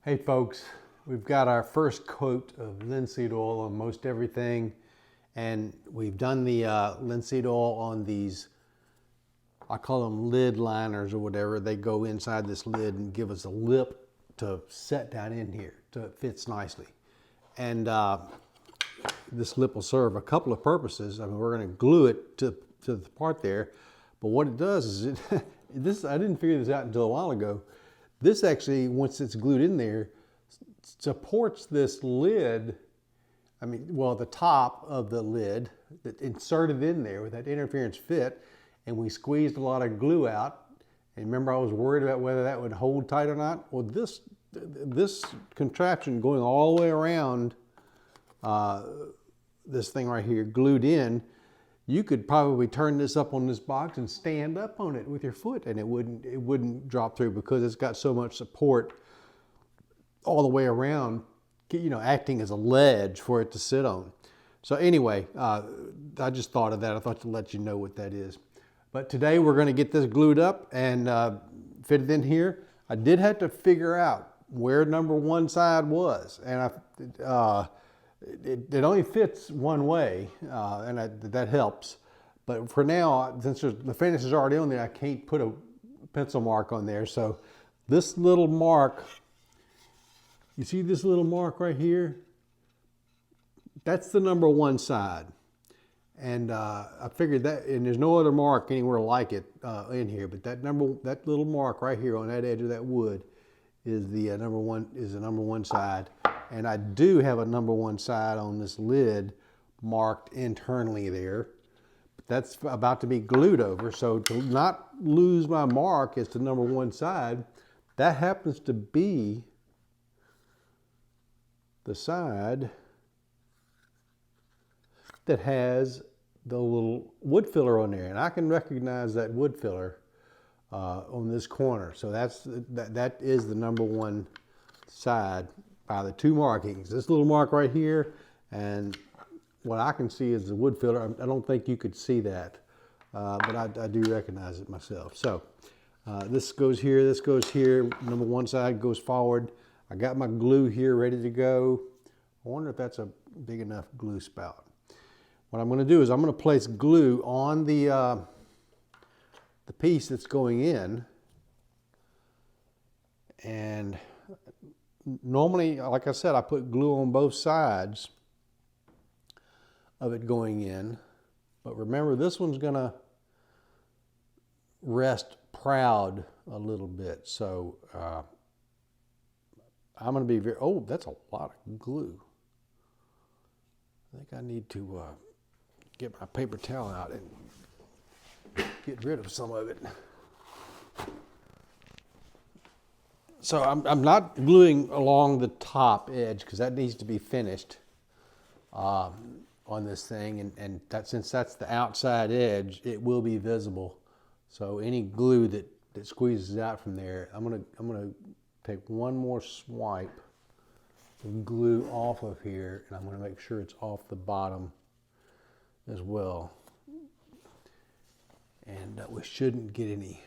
Hey folks, we've got our first coat of linseed oil on most everything, and we've done the linseed oil on these, I call them lid liners or whatever. They go inside this lid and give us a lip to set down in here so it fits nicely. And this lip will serve a couple of purposes. I mean, we're going to glue it to the part there, but what it does is I didn't figure this out until a while ago. This actually, once it's glued in there, supports this lid. I mean, well, the top of the lid that inserted in there with that interference fit, and we squeezed a lot of glue out. And remember, I was worried about whether that would hold tight or not. Well, this contraption going all the way around this thing right here, glued in, you could probably turn this up on this box and stand up on it with your foot, and it wouldn't drop through because it's got so much support all the way around, you know, acting as a ledge for it to sit on. So anyway, I just thought of that. I thought to let you know what that is. But today we're going to get this glued up and fit it in here. I did have to figure out where number one side was, and it only fits one way, and that helps. But for now, since the finish is already on there, I can't put a pencil mark on there. So this little mark, you see this little mark right here? That's the number one side. And I figured that, and there's no other mark anywhere like it in here, but that little mark right here on that edge of that wood is the number one side. And I do have a number one side on this lid marked internally there. But that's about to be glued over. So to not lose my mark as to number one side, that happens to be the side that has the little wood filler on there. And I can recognize that wood filler on this corner. So that is the number one side by the two markings. This little mark right here, and what I can see is the wood filler. I don't think you could see that, but I do recognize it myself. So this goes here, this goes here. Number one side goes forward. I got my glue here ready to go. I wonder if that's a big enough glue spout. What I'm going to do is I'm going to place glue on the piece that's going in, and normally, like I said, I put glue on both sides of it going in, but remember this one's gonna rest proud a little bit. So I'm gonna be very, oh, that's a lot of glue. I think I need to get my paper towel out and get rid of some of it. So I'm not gluing along the top edge because that needs to be finished on this thing, and since that's the outside edge, it will be visible. So any glue that squeezes out from there, I'm gonna take one more swipe of glue off of here, and I'm gonna make sure it's off the bottom as well. And we shouldn't get any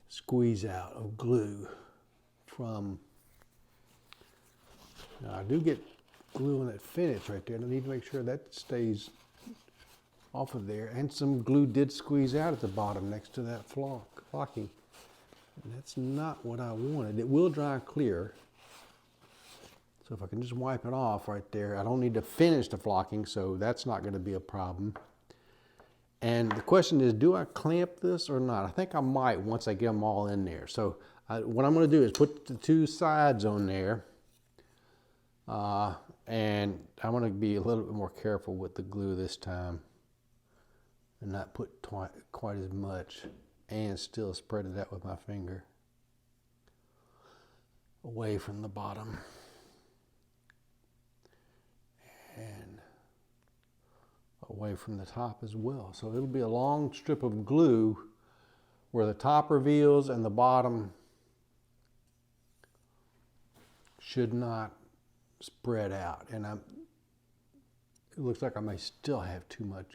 squeeze out of glue from, now I do get glue on that finish right there, and I need to make sure that stays off of there. And some glue did squeeze out at the bottom next to that flocking. And that's not what I wanted. It will dry clear. So if I can just wipe it off right there, I don't need to finish the flocking, so that's not going to be a problem. And the question is, do I clamp this or not? I think I might once I get them all in there. So what I'm going to do is put the two sides on there. And I'm going to be a little bit more careful with the glue this time and not put quite as much, and still spread it out with my finger away from the bottom. And away from the top as well. So it'll be a long strip of glue where the top reveals and the bottom should not spread out. And it looks like I may still have too much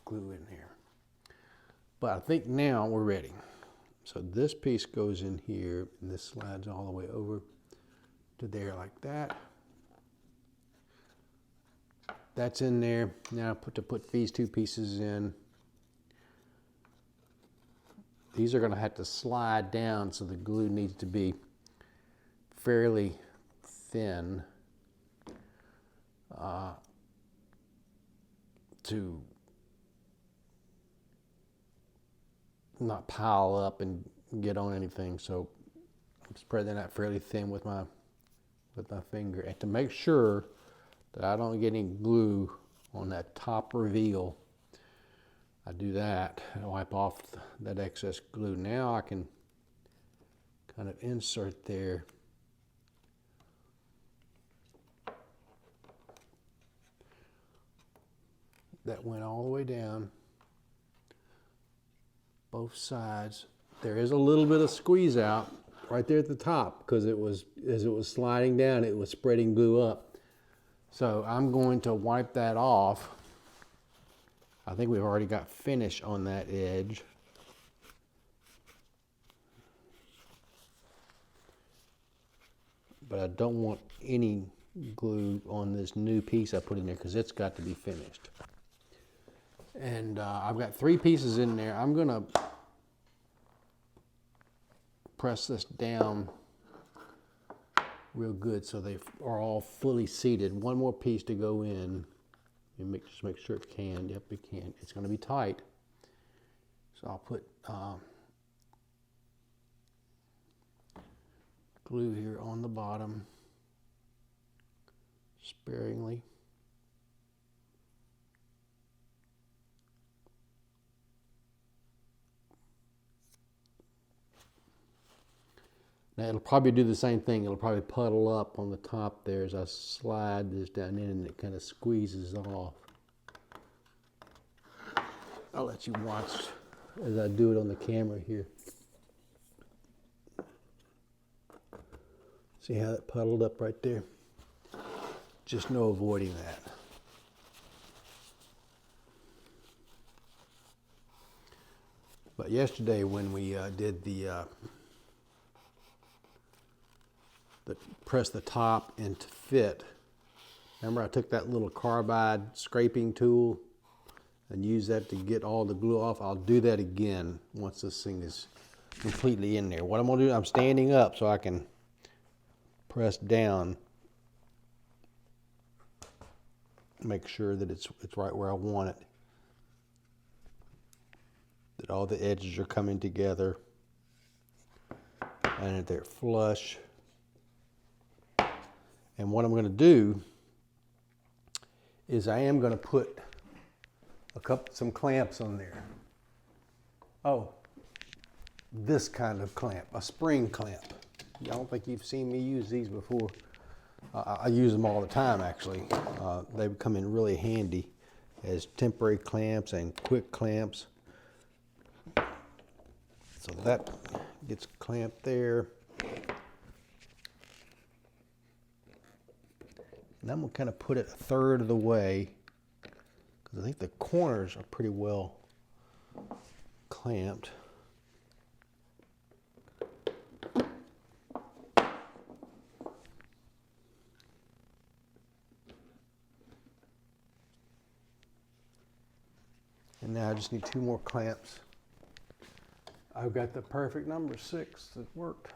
glue in here. But I think now we're ready. So this piece goes in here, and this slides all the way over to there like that. That's in there. Now put these two pieces in. These are going to have to slide down, so the glue needs to be fairly thin to not pile up and get on anything. So I'm spreading that fairly thin with my finger, and to make sure that I don't get any glue on that top reveal, I do that and wipe off that excess glue. Now I can kind of insert there. That went all the way down, both sides. There is a little bit of squeeze out right there at the top, because as it was sliding down, it was spreading glue up. So I'm going to wipe that off. I think we've already got finish on that edge. But I don't want any glue on this new piece I put in there, because it's got to be finished. And I've got 3 pieces in there. I'm gonna press this down real good so they are all fully seated. One more piece to go in. And just make sure it can. Yep, it can. It's going to be tight. So I'll put glue here on the bottom, sparingly. Now it'll probably do the same thing. It'll probably puddle up on the top there as I slide this down in, and it kind of squeezes off. I'll let you watch as I do it on the camera here. See how it puddled up right there? Just no avoiding that. But yesterday when we did the press the top and to fit. Remember, I took that little carbide scraping tool and used that to get all the glue off. I'll do that again once this thing is completely in there. What I'm gonna do, I'm standing up so I can press down, make sure that it's right where I want it, that all the edges are coming together and that they're flush. And what I'm going to do is I am going to put some clamps on there. Oh, this kind of clamp, a spring clamp. I don't think you've seen me use these before. I use them all the time, actually. They come in really handy as temporary clamps and quick clamps. So that gets clamped there. And I'm going to kind of put it 1/3 of the way, because I think the corners are pretty well clamped. And now I just need 2 more clamps. I've got the perfect number 6 that worked.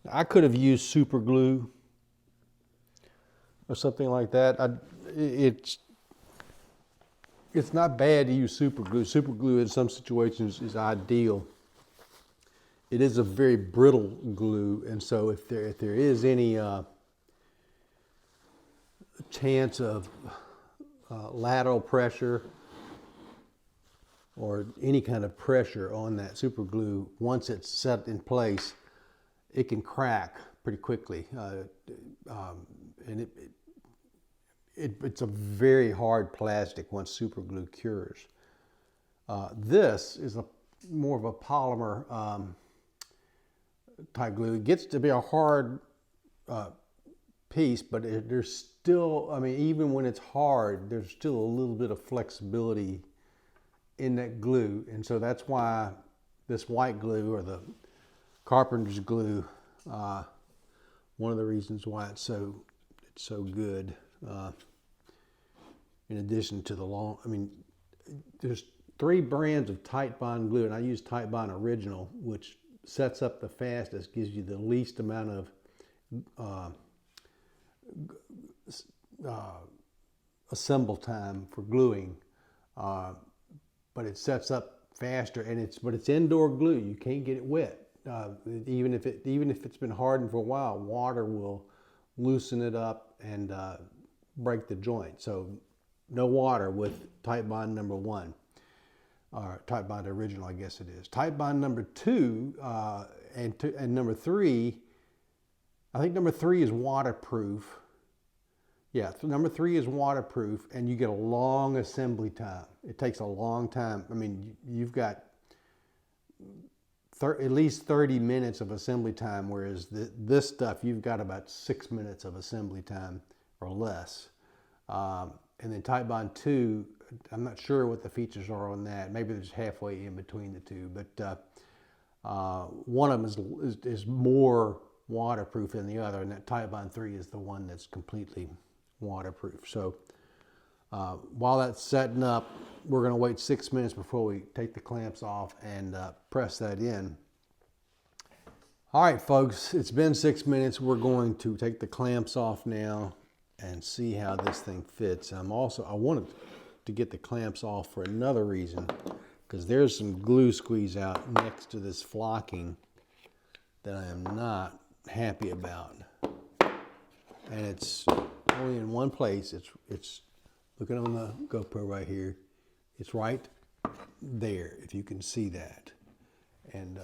I could have used super glue or something like that. It's not bad to use super glue. Super glue in some situations is ideal. It is a very brittle glue, and so if there is any chance of lateral pressure or any kind of pressure on that super glue, once it's set in place, it can crack pretty quickly, and it's a very hard plastic once super glue cures. This is more of a polymer type glue. It gets to be a hard piece, but there's still, I mean, even when it's hard, there's still a little bit of flexibility in that glue. And so that's why this white glue, or the carpenter's glue, one of the reasons why it's so good. In addition to the long, I mean, there's 3 brands of Titebond glue, and I use Titebond Original, which sets up the fastest, gives you the least amount of assemble time for gluing, but it sets up faster, and it's indoor glue. You can't get it wet. Even if it's been hardened for a while, water will loosen it up and break the joint. So no water with Titebond number 1, or Titebond Original, I guess it is. Titebond number 2 and number 3. I think number 3 is waterproof. Yeah, number 3 is waterproof, and you get a long assembly time. It takes a long time. I mean, you've got at least 30 minutes of assembly time, whereas this stuff, you've got about 6 minutes of assembly time or less. And then Titebond 2, I'm not sure what the features are on that. Maybe they're just halfway in between the two, but one of them is more waterproof than the other, and that Titebond 3 is the one that's completely waterproof. So while that's setting up, we're going to wait 6 minutes before we take the clamps off and press that in. All right, folks, it's been 6 minutes. We're going to take the clamps off now and see how this thing fits. I wanted to get the clamps off for another reason, because there's some glue squeeze out next to this flocking that I am not happy about. And it's only in one place. It's looking on the GoPro right here. It's right there, if you can see that. And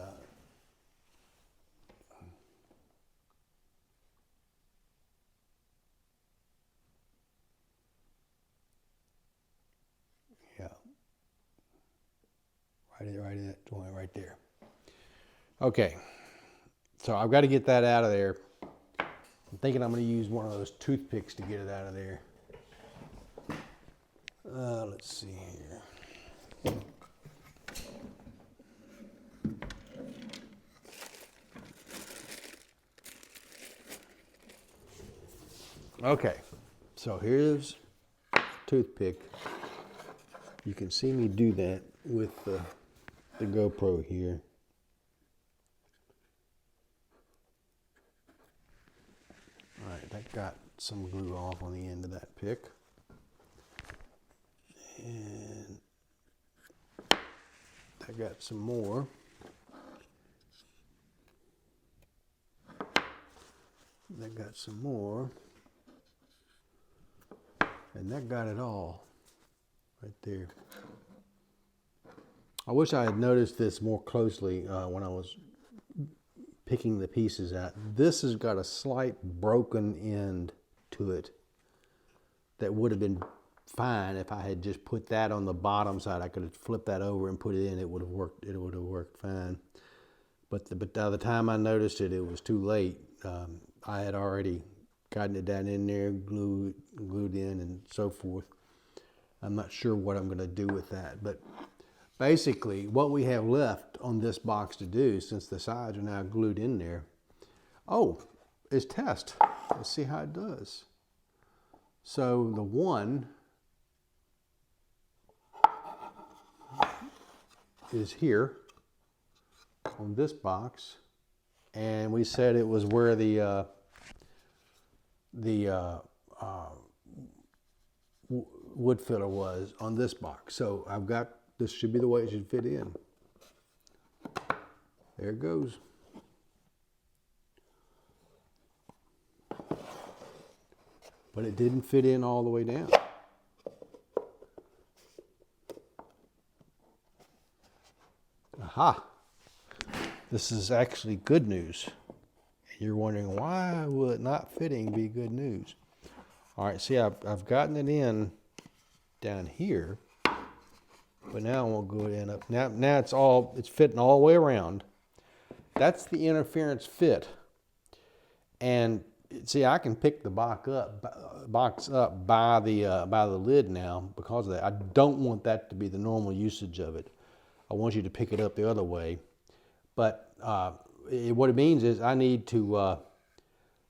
yeah, right in that joint right there. Okay, so I've got to get that out of there. I'm thinking I'm going to use one of those toothpicks to get it out of there. Let's see here. Okay, so here's a toothpick. You can see me do that with the GoPro here. All right, that got some glue off on the end of that pick. And I got some more. That got some more. And that got it all right there. I wish I had noticed this more closely when I was picking the pieces out. This has got a slight broken end to it that would have been fine if I had just put that on the bottom side. I could have flipped that over and put it in. It would have worked. It would have worked fine. But by the time I noticed it, it was too late. I had already gotten it down in there, glued in, and so forth. I'm not sure what I'm going to do with that, but basically, what we have left on this box to do, since the sides are now glued in there, is test. Let's see how it does. So the one is here on this box, and we said it was where the wood filler was on this box. So I've got, this should be the way it should fit in. There it goes. But it didn't fit in all the way down. Aha! This is actually good news. You're wondering, why would not fitting be good news? All right, see, I've gotten it in down here, but now I won't go in up. Now it's fitting all the way around. That's the interference fit. And see, I can pick the box up by the lid now because of that. I don't want that to be the normal usage of it. I want you to pick it up the other way. But what it means is I need to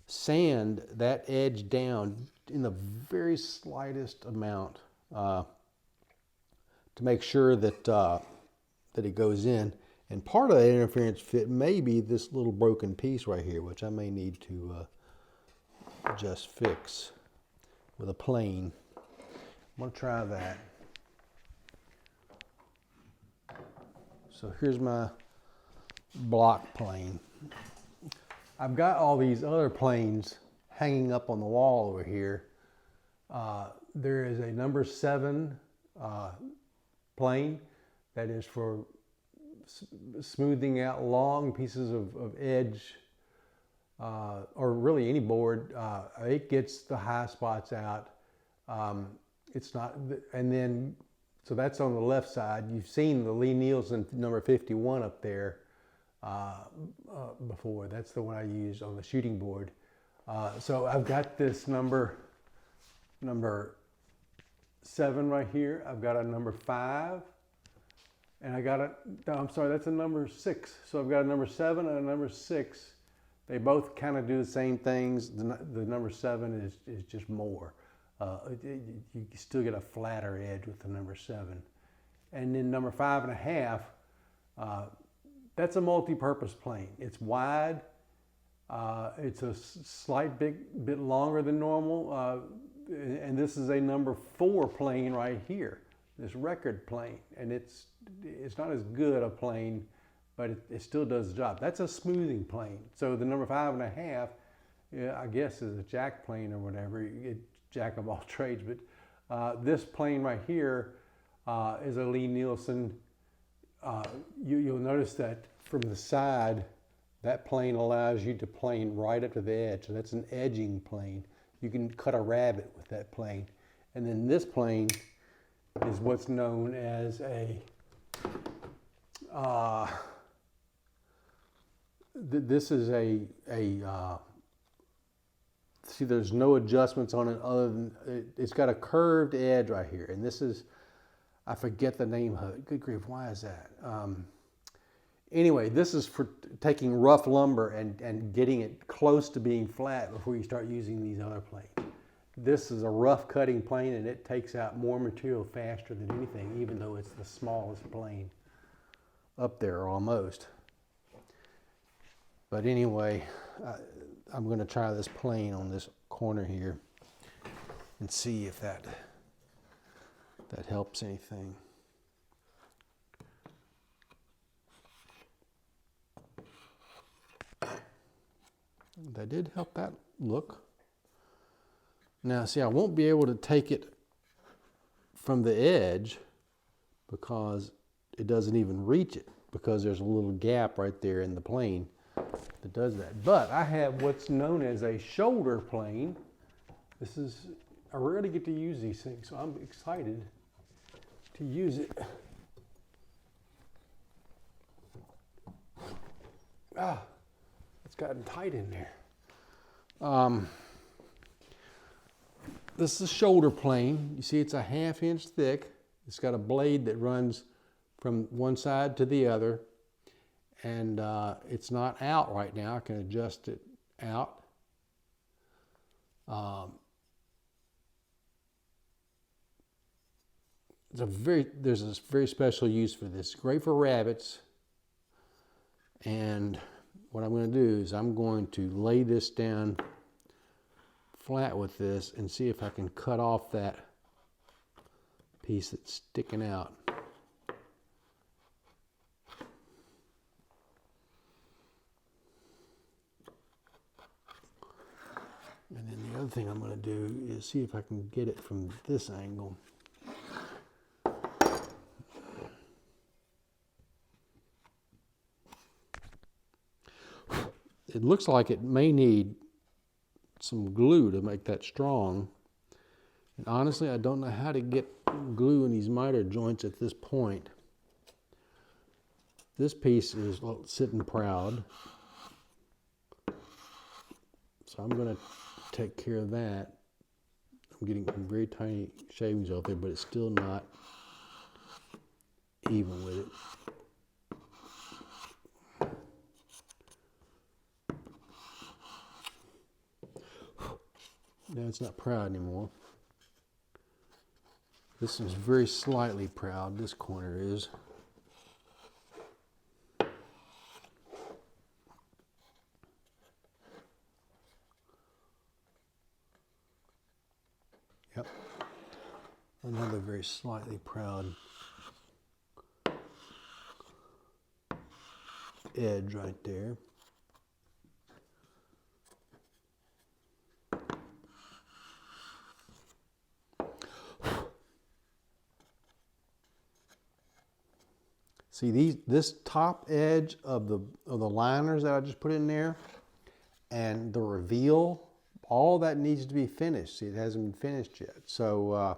sand that edge down in the very slightest amount to make sure that that it goes in. And part of that interference fit may be this little broken piece right here, which I may need to just fix with a plane. I'm going to try that. So here's my block plane. I've got all these other planes hanging up on the wall over here. There is a number 7 plane that is for smoothing out long pieces of edge, or really any board. It gets the high spots out. It's not, and then, so that's on the left side. You've seen the Lee Nielsen number 51 up there before. That's the one I used on the shooting board. So I've got this number 7 right here. I've got a number 5. And I got I'm sorry, that's a number 6. So I've got a number 7 and a number 6. They both kind of do the same things. The number 7 is just more. You still get a flatter edge with the number 7. And then number 5.5, that's a multi-purpose plane. It's wide. It's a slight bit longer than normal. And this is a number 4 plane right here. This record plane, and it's not as good a plane, but it still does the job. That's a smoothing plane. So the number 5.5, I guess, is a jack plane or whatever. Jack of all trades. But this plane right here is a Lee Nielsen. You'll notice that from the side, that plane allows you to plane right up to the edge. So that's an edging plane. You can cut a rabbit with that plane. And then this plane is what's known as a, this is see, there's no adjustments on it other than, it's got a curved edge right here. And this is, I forget the name of it. Good grief, why is that? Anyway, this is for taking rough lumber and getting it close to being flat before you start using these other planes. This is a rough cutting plane, and it takes out more material faster than anything, even though it's the smallest plane up there almost. But anyway, I'm going to try this plane on this corner here and see if that helps anything. That did help that look. Now, see, I won't be able to take it from the edge because it doesn't even reach it, because there's a little gap right there in the plane that does that. But I have what's known as a shoulder plane. This is, I rarely get to use these things, so I'm excited to use it. It's gotten tight in there. This is a shoulder plane. You see it's a 1/2 inch thick. It's got a blade that runs from one side to the other. And it's not out right now. I can adjust it out. There's a very special use for this. Great for rabbits. And what I'm going to do is I'm going to lay this down flat with this and see if I can cut off that piece that's sticking out. And then the other thing I'm going to do is see if I can get it from this angle. It looks like it may need some glue to make that strong. And honestly, I don't know how to get glue in these miter joints at this point. This piece is sitting proud. So I'm going to take care of that. I'm getting very tiny shavings off there, but it's still not even with it. Now it's not proud anymore. This is very slightly proud, this corner is. Yep. Another very slightly proud edge right there. See this top edge of the liners that I just put in there and the reveal, all that needs to be finished. See, it hasn't been finished yet. So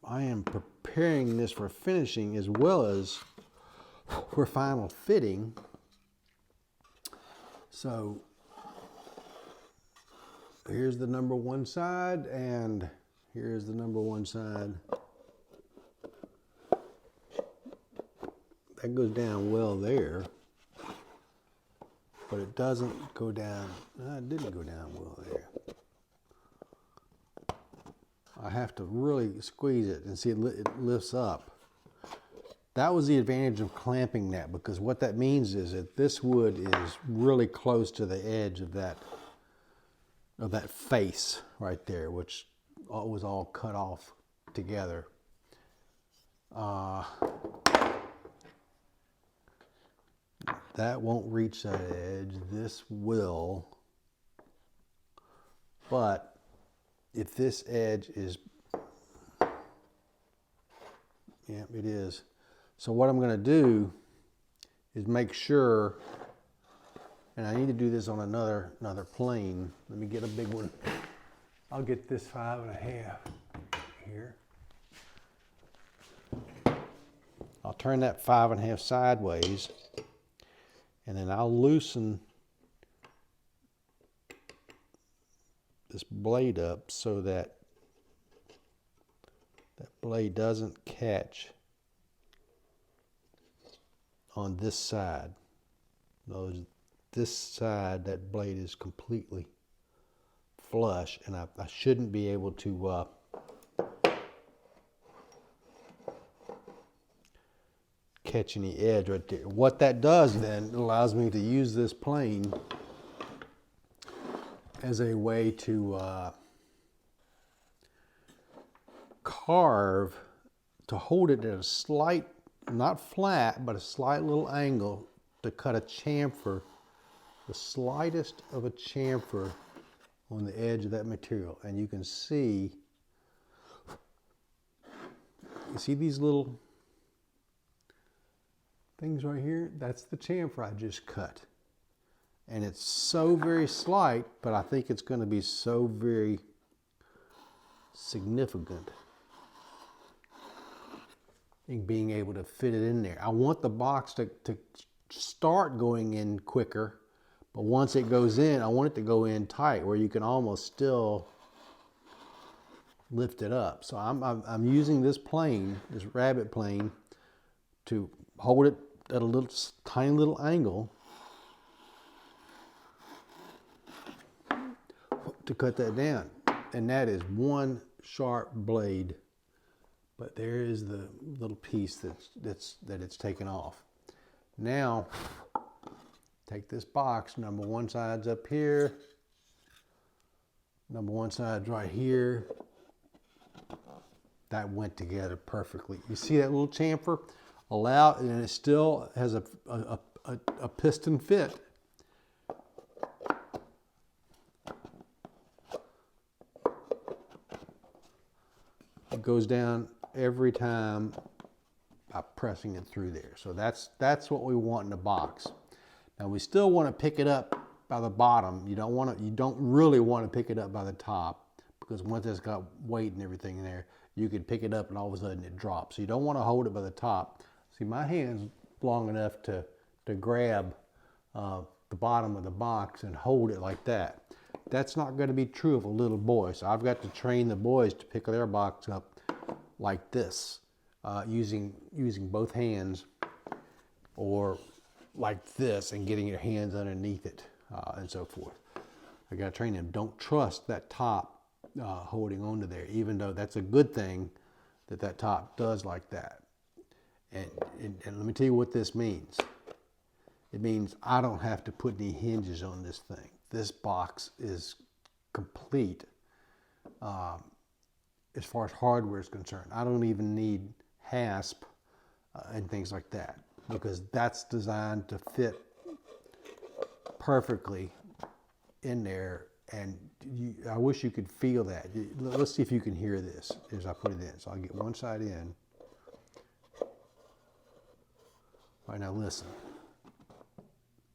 I am preparing this for finishing as well as for final fitting. So here's the number one side and here's the number one side. That goes down well there, but it doesn't go down. No, it didn't go down well there. I have to really squeeze it and see it lifts up. That was the advantage of clamping that, because what that means is that this wood is really close to the edge of that face right there, which was all cut off together. That won't reach that edge. This will. But if this edge is, yeah, it is. So what I'm going to do is make sure, and I need to do this on another plane. Let me get a big one. I'll get this 5.5 here. I'll turn that 5.5 sideways. And then I'll loosen this blade up so that that blade doesn't catch on this side. This side, that blade is completely flush, and I shouldn't be able to catch any edge right there. What that does then allows me to use this plane as a way to carve, to hold it at a slight, not flat, but a slight little angle to cut a chamfer, the slightest of a chamfer on the edge of that material. And you can see, you see these little things right here? That's the chamfer I just cut. And it's so very slight, but I think it's going to be so very significant in being able to fit it in there. I want the box to start going in quicker, but once it goes in, I want it to go in tight where you can almost still lift it up. So I'm using this plane, this rabbet plane, to hold it at a little tiny little angle to cut that down. And that is one sharp blade, but there is the little piece that it's taken off. Now take this box, number one side's up here, number one side's right here. That went together perfectly. You see that little chamfer? And it still has a piston fit. It goes down every time by pressing it through there. So that's what we want in the box. Now we still want to pick it up by the bottom. You don't really want to pick it up by the top, because once it's got weight and everything in there, you can pick it up and all of a sudden it drops. So you don't want to hold it by the top. See, my hand's long enough to grab the bottom of the box and hold it like that. That's not going to be true of a little boy. So I've got to train the boys to pick their box up like this, using both hands, or like this and getting your hands underneath it, and so forth. I got to train them. Don't trust that top holding onto there, even though that's a good thing that that top does like that. And let me tell you what this means. It means I don't have to put any hinges on this thing. This box is complete as far as hardware is concerned. I don't even need hasp and things like that, because that's designed to fit perfectly in there. And I wish you could feel that. Let's see if you can hear this as I put it in. So I'll get one side in. All right, now listen.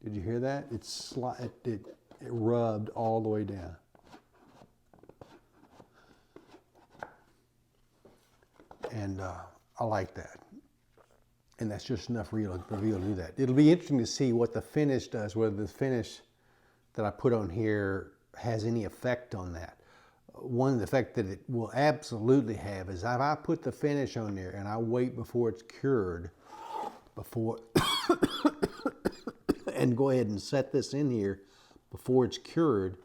Did you hear that? It rubbed all the way down. And I like that. And that's just enough reveal to do that. It'll be interesting to see what the finish does, whether the finish that I put on here has any effect on that. One effect that it will absolutely have is if I put the finish on there and I wait before it's cured, and go ahead and set this in here before it's cured,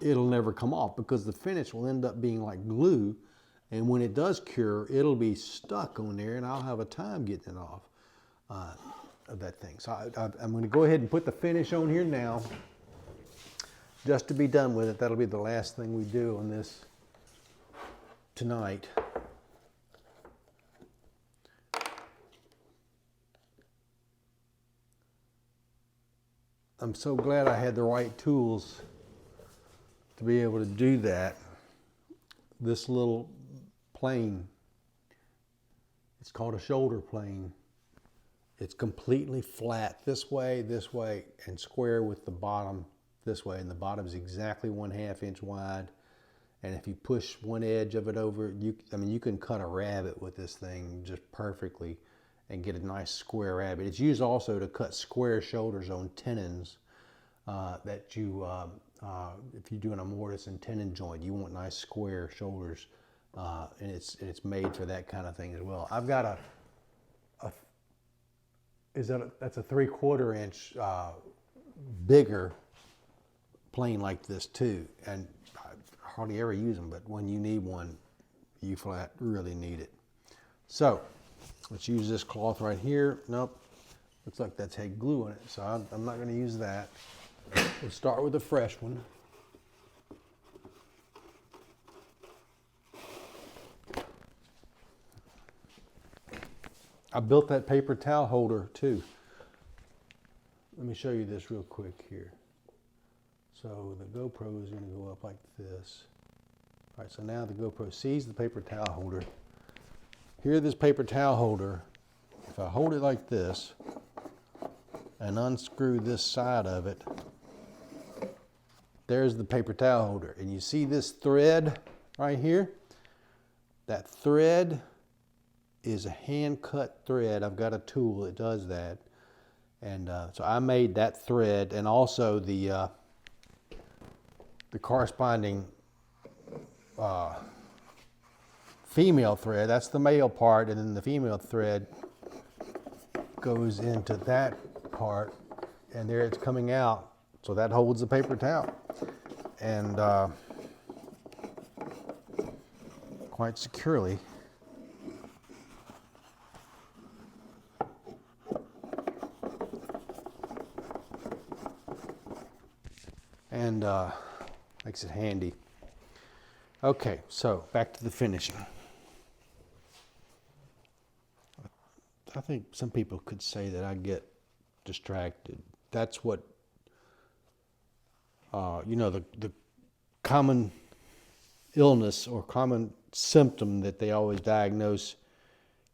it'll never come off, because the finish will end up being like glue, and when it does cure, it'll be stuck on there and I'll have a time getting it off of that thing. So I'm going to go ahead and put the finish on here now, just to be done with it. That'll be the last thing we do on this tonight. I'm so glad I had the right tools to be able to do that. This little plane, it's called a shoulder plane. It's completely flat this way, and square with the bottom this way. And the bottom is exactly 1/2 inch wide. And if you push one edge of it over, you can cut a rabbet with this thing just perfectly and get a nice square rabbet. It's used also to cut square shoulders on tenons that you, if you're doing a mortise and tenon joint, you want nice square shoulders, and it's made for that kind of thing as well. I've got that's a 3/4 inch bigger plane like this too, and I hardly ever use them, but when you need one, you flat really need it. So let's use this cloth right here. Nope, looks like that's had glue in it, so I'm not going to use that. We'll start with a fresh one. I built that paper towel holder too. Let me show you this real quick here. So the GoPro is going to go up like this. All right, so now the GoPro sees the paper towel holder. Here, this paper towel holder, if I hold it like this and unscrew this side of it, there's the paper towel holder. And you see this thread right here? That thread is a hand-cut thread. I've got a tool that does that. And so I made that thread, and also the corresponding female thread. That's the male part, and then the female thread goes into that part, and there it's coming out. So that holds the paper towel, and quite securely. And makes it handy. Okay, so back to the finishing. I think some people could say that I get distracted. That's what, the common illness or common symptom that they always diagnose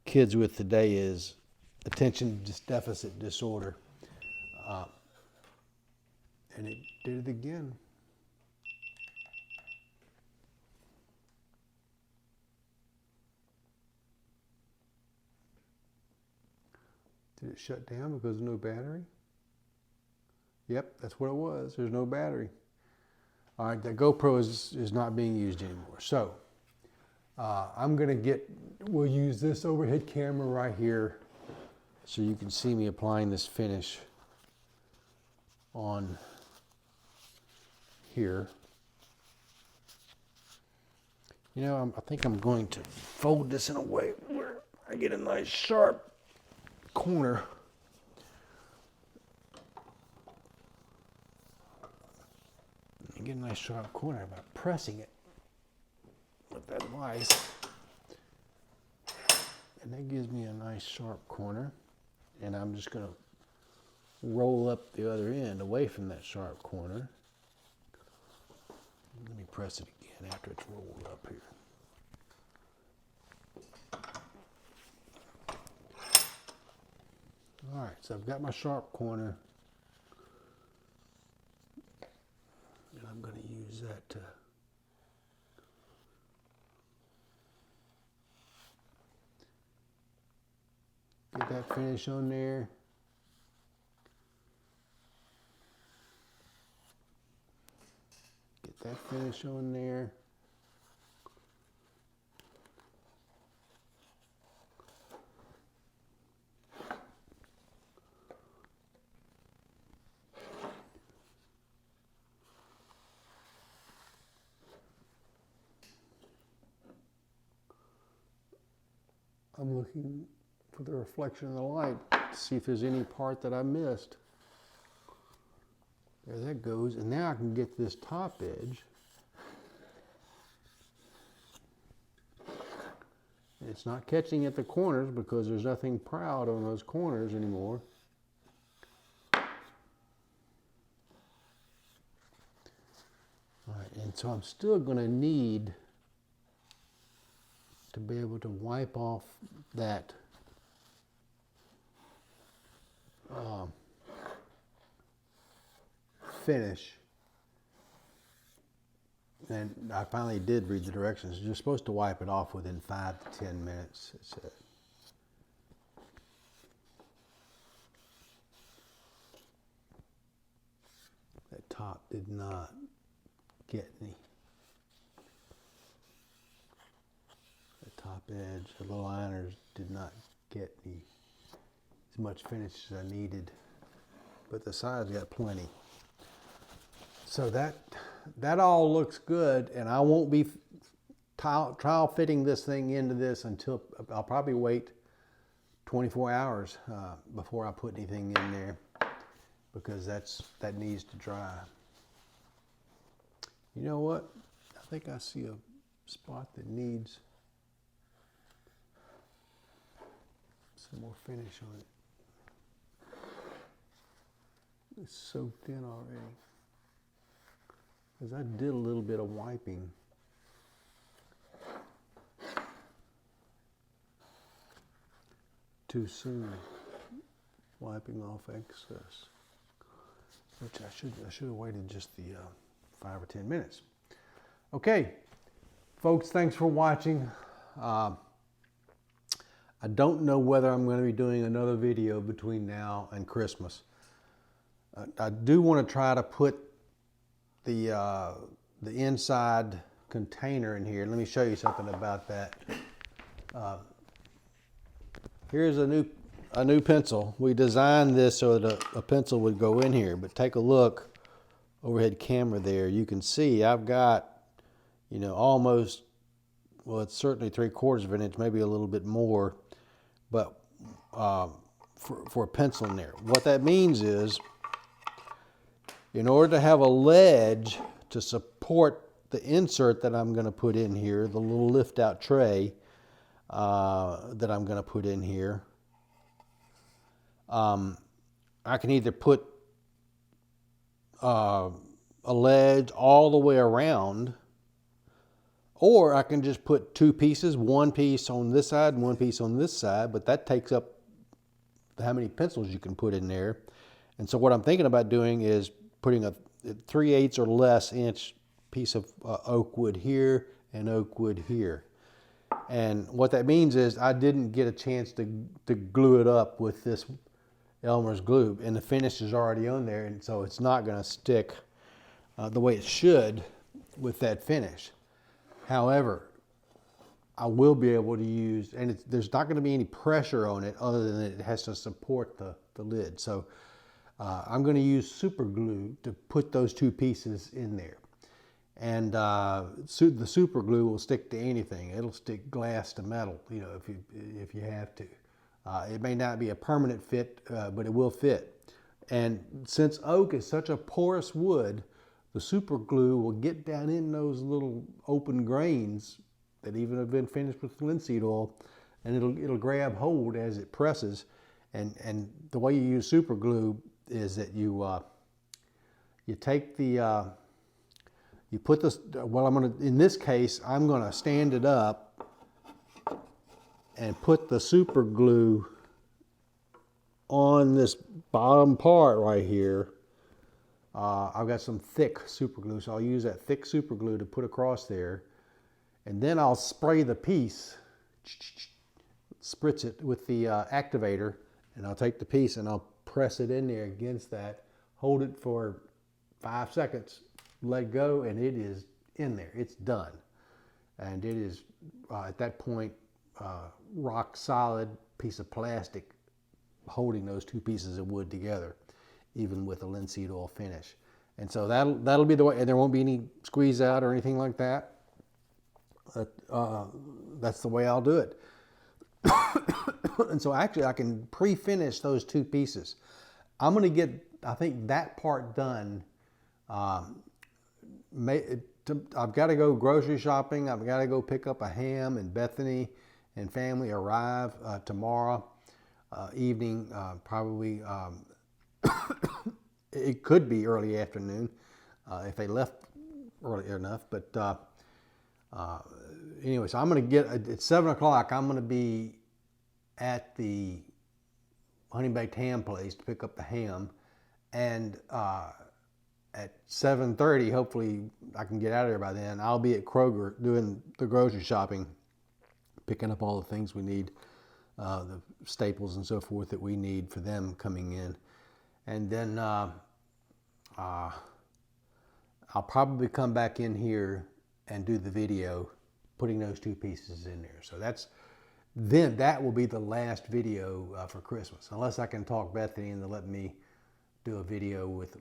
kids with today is attention deficit disorder. And it did it again. Did it shut down because of no battery? Yep, that's what it was. There's no battery. All right, the GoPro is not being used anymore. So we'll use this overhead camera right here so you can see me applying this finish on here. You know, I think I'm going to fold this in a way where I get a nice sharp corner. I get a nice sharp corner by pressing it with that vise. And that gives me a nice sharp corner. And I'm just going to roll up the other end away from that sharp corner. Let me press it again after it's rolled up here. All right, so I've got my sharp corner. And I'm going to use that to get that finish on there. Get that finish on there. I'm looking for the reflection of the light to see if there's any part that I missed. There that goes, and now I can get this top edge. It's not catching at the corners because there's nothing proud on those corners anymore. All right, and so I'm still going to need to be able to wipe off that finish. And I finally did read the directions. You're supposed to wipe it off within 5 to 10 minutes, it said. That top did not get any. The top edge, the little liners did not get me as much finish as I needed, but the sides got plenty. So that all looks good, and I won't be trial fitting this thing into this until I'll probably wait 24 hours before I put anything in there, because that needs to dry. You know what? I think I see a spot that needs some more finish on it. It's soaked in already. Because I did a little bit of wiping. Too soon. Wiping off excess. Which I should have waited just the 5 or 10 minutes. Okay, folks, thanks for watching. I don't know whether I'm going to be doing another video between now and Christmas. I do want to try to put the inside container in here. Let me show you something about that. Here's a new pencil. We designed this so that a pencil would go in here, but take a look, overhead camera there. You can see I've got, you know, almost, well, it's certainly 3/4 of an inch, maybe a little bit more, but for a pencil in there. What that means is, in order to have a ledge to support the insert that I'm going to put in here, the little lift out tray that I'm going to put in here, I can either put a ledge all the way around, or I can just put 2 pieces, 1 piece on this side and 1 piece on this side, but that takes up how many pencils you can put in there. And so what I'm thinking about doing is putting a 3/8 or less inch piece of oak wood here and oak wood here. And what that means is I didn't get a chance to glue it up with this Elmer's glue, and the finish is already on there, and so it's not going to stick the way it should with that finish. However, I will be able to use, and there's not going to be any pressure on it other than it has to support the lid. So I'm going to use super glue to put those two pieces in there. And the super glue will stick to anything. It'll stick glass to metal, you know, if you have to. It may not be a permanent fit, but it will fit. And since oak is such a porous wood, the super glue will get down in those little open grains that even have been finished with linseed oil, and it'll grab hold as it presses. And the way you use super glue is that you take the you put this, well, in this case, I'm gonna stand it up and put the super glue on this bottom part right here. I've got some thick super glue, so I'll use that thick super glue to put across there. And then I'll spray the piece, spritz it with the activator, and I'll take the piece and I'll press it in there against that, hold it for 5 seconds, let go, and it is in there. It's done. And it is, at that point, rock solid piece of plastic holding those two pieces of wood together, even with a linseed oil finish. And so that'll be the way, and there won't be any squeeze out or anything like that. That's the way I'll do it. And so actually I can pre-finish those two pieces. I'm going to get, I think, that part done. I've got to go grocery shopping. I've got to go pick up a ham, and Bethany and family arrive tomorrow evening, probably. It could be early afternoon if they left early enough, but anyway, so I'm going to get, at 7 o'clock, I'm going to be at the honey baked ham place to pick up the ham, and at 7:30, hopefully I can get out of there by then, I'll be at Kroger doing the grocery shopping, picking up all the things we need, the staples and so forth that we need for them coming in. And then I'll probably come back in here and do the video putting those two pieces in there. So that will be the last video for Christmas, unless I can talk Bethany into let me do a video with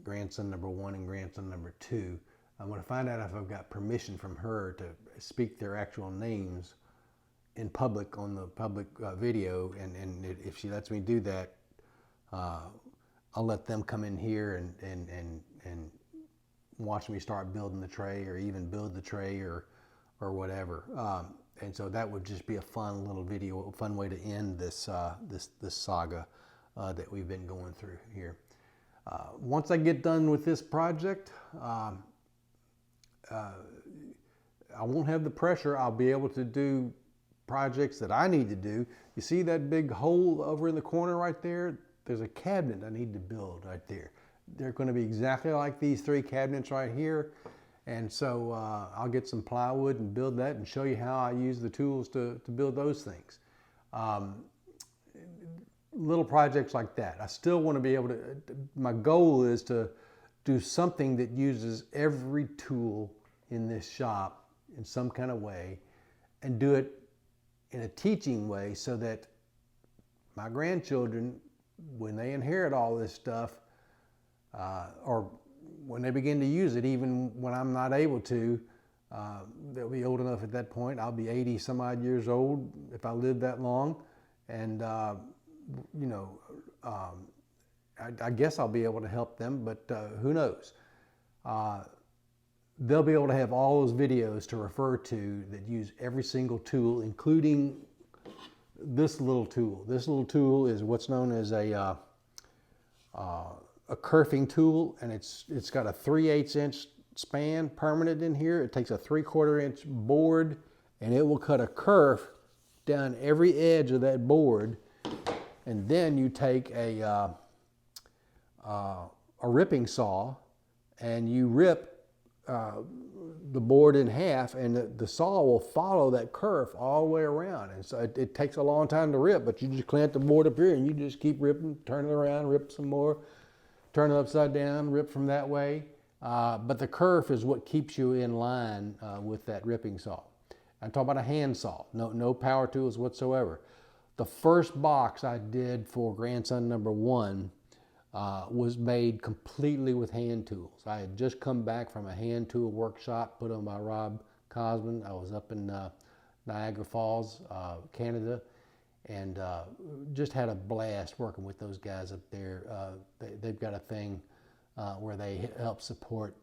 grandson number 1 and grandson number 2. I'm going to find out if I've got permission from her to speak their actual names in public on the public video, and if she lets me do that, I'll let them come in here and watch me start building the tray, or even build the tray, or whatever. And so that would just be a fun little video, a fun way to end this this saga that we've been going through here. Once I get done with this project, I won't have the pressure. I'll be able to do projects that I need to do. You see that big hole over in the corner right there? There's a cabinet I need to build right there. They're going to be exactly like these 3 cabinets right here. And so I'll get some plywood and build that and show you how I use the tools to build those things. Little projects like that. I still want to be able to, my goal is to do something that uses every tool in this shop in some kind of way, and do it in a teaching way so that my grandchildren, when they inherit all this stuff, or when they begin to use it, even when I'm not able to, they'll be old enough at that point. I'll be 80 some odd years old if I live that long. And, you know, I guess I'll be able to help them, but who knows? They'll be able to have all those videos to refer to that use every single tool, including this little tool. This little tool is what's known as a kerfing tool, and it's got a 3/8 inch span permanent in here. It takes a 3/4 inch board, and it will cut a kerf down every edge of that board. And then you take a ripping saw and you rip the board in half, and the saw will follow that kerf all the way around. And so it takes a long time to rip, but you just clamp the board up here and you just keep ripping, turn it around, rip some more, turn it upside down, rip from that way. But the kerf is what keeps you in line with that ripping saw. I'm talking about a hand saw, no power tools whatsoever. The first box I did for grandson number 1 was made completely with hand tools. I had just come back from a hand tool workshop put on by Rob Cosman. I was up in Niagara Falls, Canada, and just had a blast working with those guys up there. They've got a thing where they help support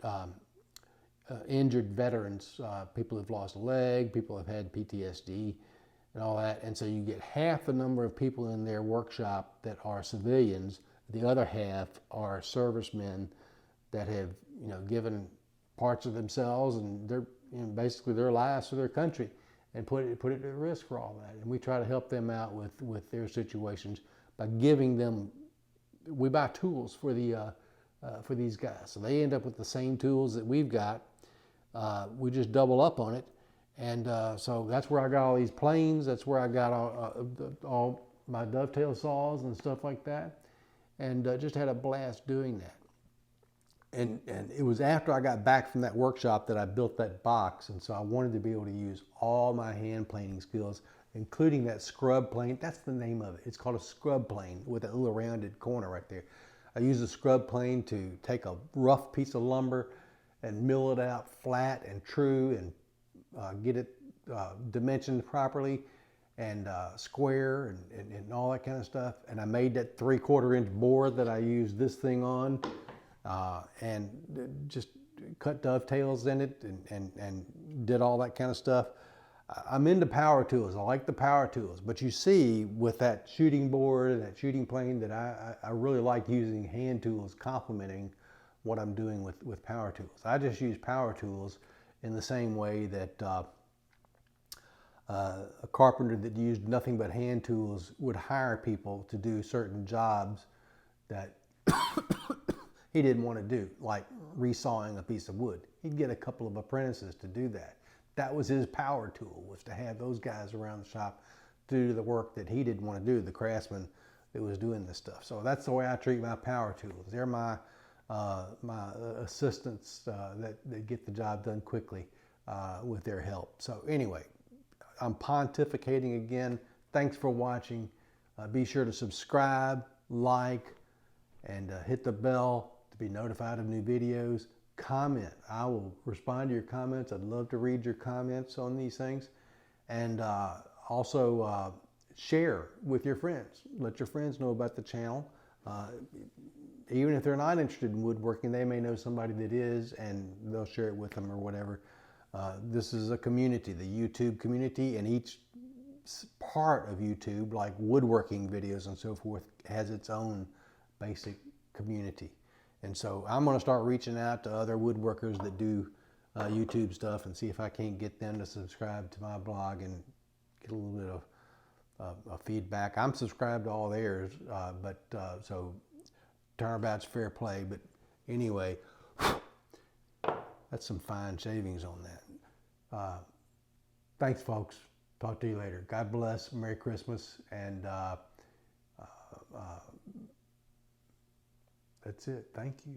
injured veterans, people who've lost a leg, people who've had PTSD, and all that. And so you get half the number of people in their workshop that are civilians. The other half are servicemen that have, given parts of themselves and their, basically their lives for their country, and put it at risk for all that. And we try to help them out with their situations by giving them. We buy tools for these guys, so they end up with the same tools that we've got. We just double up on it, and so that's where I got all these planes. That's where I got all my dovetail saws and stuff like that. And just had a blast doing that. And it was after I got back from that workshop that I built that box, and so I wanted to be able to use all my hand planing skills, including that scrub plane. That's the name of it. It's called a scrub plane with that little rounded corner right there. I use a scrub plane to take a rough piece of lumber and mill it out flat and true and get it dimensioned properly and square and all that kind of stuff. And I made that 3/4 inch board that I used this thing on, and just cut dovetails in it and did all that kind of stuff. I'm into power tools. I like the power tools, but you see with that shooting board and that shooting plane that I really like using hand tools complementing what I'm doing with power tools. I just use power tools in the same way that a carpenter that used nothing but hand tools would hire people to do certain jobs that he didn't want to do, like resawing a piece of wood. He'd get a couple of apprentices to do that. That was his power tool, was to have those guys around the shop to do the work that he didn't want to do, the craftsman that was doing this stuff. So that's the way I treat my power tools. They're my assistants that get the job done quickly with their help. So anyway, I'm pontificating again. Thanks for watching. Be sure to subscribe, like, and hit the bell to be notified of new videos. Comment. I will respond to your comments. I'd love to read your comments on these things. And also share with your friends. Let your friends know about the channel. Even if they're not interested in woodworking, they may know somebody that is, and they'll share it with them or whatever. This is a community, the YouTube community, and each part of YouTube, like woodworking videos and so forth, has its own basic community. And so I'm going to start reaching out to other woodworkers that do YouTube stuff and see if I can't get them to subscribe to my blog and get a little bit of feedback. I'm subscribed to all theirs, but so turnabout's fair play. But anyway, that's some fine shavings on that. Thanks, folks. Talk to you later. God bless. Merry Christmas. And that's it. Thank you.